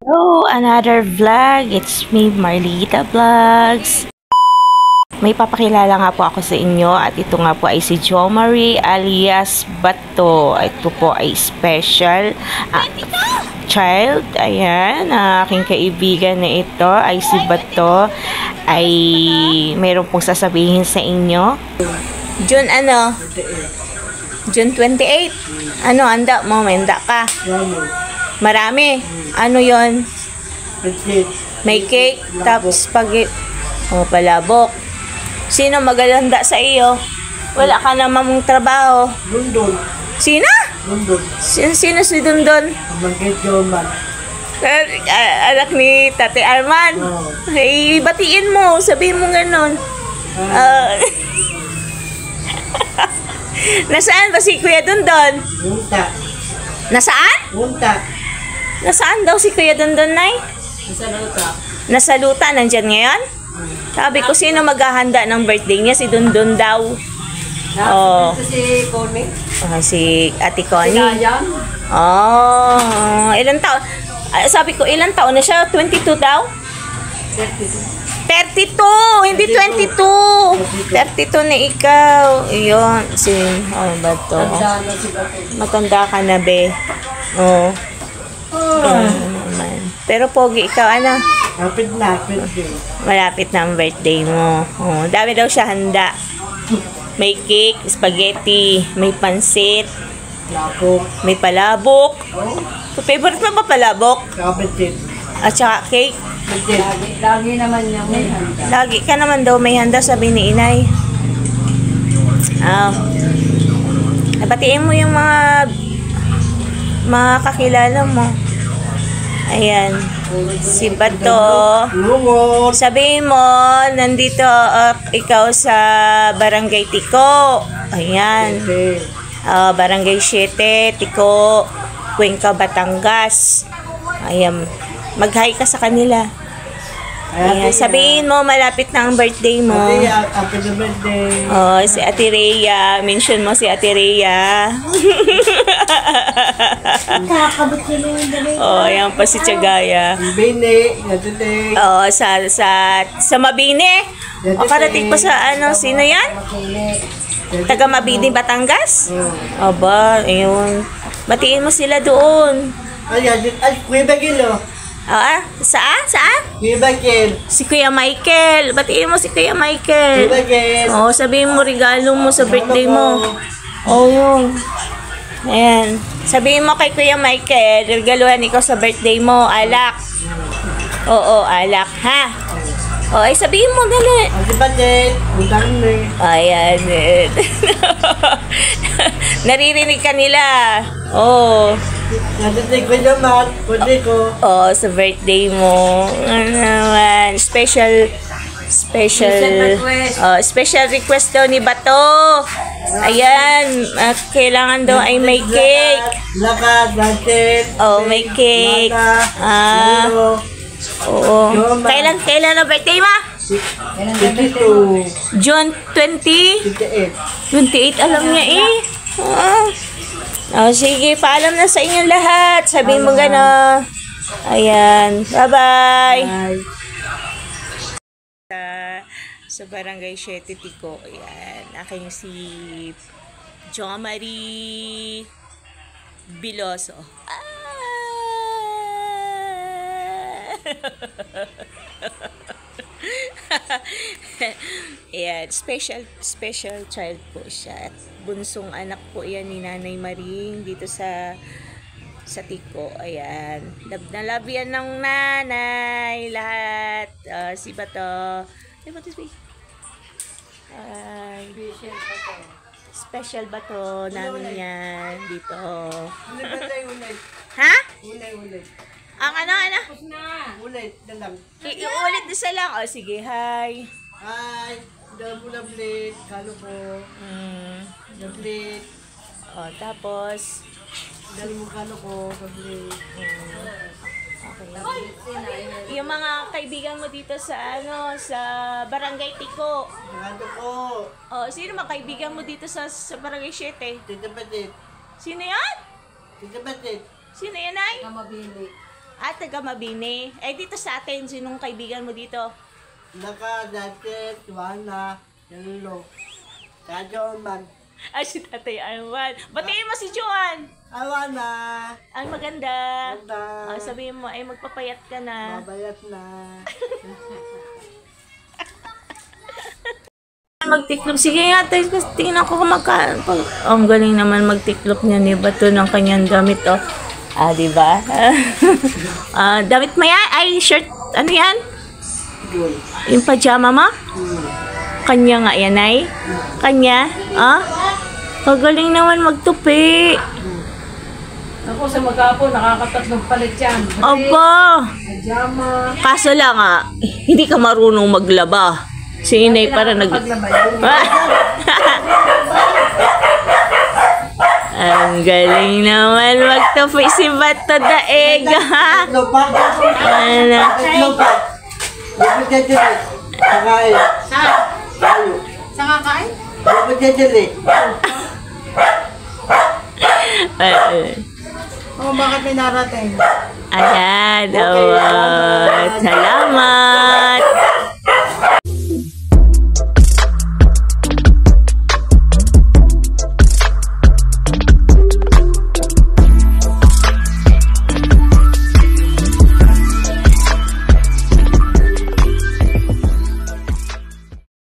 Hello, another vlog. It's me, Marlita Vlogs. May papakilala nga po ako sa inyo at ito nga po ay si Jo Marie alias Bato. Ito po ay special child. Ayan, aking kaibigan na ito ay si Bato. Ay mayroon pong sasabihin sa inyo. June ano? June 28. Ano, anda mo? Menda ka? Marami. Ano yon? May cake, tapos spaghetti. O, palabok. Sino magalanda sa iyo? Wala ka namang trabaho. Dundon. Sino? Dundon. Sino si Dundon? Mangkit Joman. Anak ni Tate Arman. Oo. Ay, batiin mo. Sabihin mo ganun. Nasaan ba si Kuya Dundon? Unta. Nasaan? Unta. Nasaan daw si Kuya Dundon, Nay? Nasa luta. Nasa luta, nandyan ngayon? Sabi ko, sino maghahanda ng birthday niya? Si Dundon daw. Oh. Ito si Connie. Si Ate Connie. Sinayang. Oh, ilang taon? Sabi ko, ilang taon na siya? 22 daw? 32! Hindi 22! 32 na ikaw. Iyon. Ano ba to? Tanda na si Bato. Matanda ka na, be. Oh. Naman. Pero pogi ikaw, ano? Kapit na, kapit din. Malapit na ang birthday mo. Oh, dami daw siya handa. May cake, spaghetti, may pansit, Lako. may palabok. Oh. Favorite mo ba palabok? Kapit din. At saka cake. Kapit din. Lagi naman niya may handa. Lagi ka naman daw may handa, sabi ni Inay. Batiin mo yung mga kakilala mo. Ayan. Si Bato. Lumot. Sabihin mo, nandito ikaw sa Barangay Tiko. Ayan. Okay. Barangay 7, Tiko, Cuenca, Batangas. Ayan. Mag-hi ka sa kanila. Ayan. Sabihin mo, malapit na ang birthday mo. Ate, happy birthday. Oh, si Ate Rhea. Mention mo si Ate Rhea. Oh, ayan pa si Tiagaya. Bini. Natute. Oh, sa Mabini. O, karating pa sa ano, sino yan? Taga Mabini, Batangas? Aba, ayun. Batiin mo sila doon. Ay, Kuya Bagilo. Saan? Kuya Bagil. Si Kuya Michael. Batiin mo si Kuya Kuya Michael. Bagil. Oh, sabihin mo regalo mo sa birthday mo. Oh, yun. Ayan. Sabihin mo kay Kuya Michael, regaluhan ikaw sa birthday mo, alak. Oo, alak, ha? O, ay sabihin mo, dali. Ate Badet. Utang mo. Ayan. Naririnig ka nila. Oo. Natute ko naman. Kundi ko. Oo, sa birthday mo. Ano naman. Special request daw ni Bato. Ayan, kailangan daw ay may cake. Lakad, lantit. Oh, may cake. Oo. Kailan ang birthday mo? 22. June 20? 58. 28, alam niya eh. Oh, sige, paalam na sa inyong lahat. Sabihin mo gano'n. Ayan, bye-bye. Bye. Sa Barangay 7 Tiko. Ayan, aking si Jo Marie Biloso. Ayan, special child po siya. Bunsong anak po yan ni Nanay Maring dito sa Tiko. Ayan. Love na love yan ng nanay. Lahat. Si Bato. Ay, Bato, ay, special Bato namin yan dito. Ha? Ulay. Ang ano? Ulay na lang. Iulit isa lang. O, sige, hi. Hi. Double lablit. Kalo ko. Lablit. O, tapos, Dali mo kalo ko. Lablit. okay. Yung mga kaibigan mo dito sa Barangay Tiko. Kalo ko. O, sino mga kaibigan mo dito sa Barangay 7? Tita Badet. Sino yan? Tita Badet. Sino yan, Ay? Mabili. Taga Mabini. Dito sa atin, sinong kaibigan mo dito? Naka-dati, Tuwana, Yelo. Kaya man. Si Tatay Arwan. Batiin mo si Joan. Awana. Ang maganda. Ganda. Sabihin mo, magpapayat ka na. Mabayat na. Magtiklop. Sige nga, tingnan ko kung ang galing naman magtiklop niya ni Bato ng kanyang damit, oh. Diba? Damit mo yan? Ay, shirt. Ano yan? Yun. Yung pajama mo? Kanya nga yan, ay? Kanya? Kagaling naman magtupi. Ako sa magapo, nakakatatlong palit yan. Opo. Pajama. Kaso lang, hindi ka marunong maglaba. Si Inay para Paglaba yan. Ang galing naman magtupi si Bato Daeg. Lupa. Ano? Lupa. Lupa jajali. Kakain. Tayo. Sa kakain? Lupa jajali. Bakit may narating? Ayan, salamat.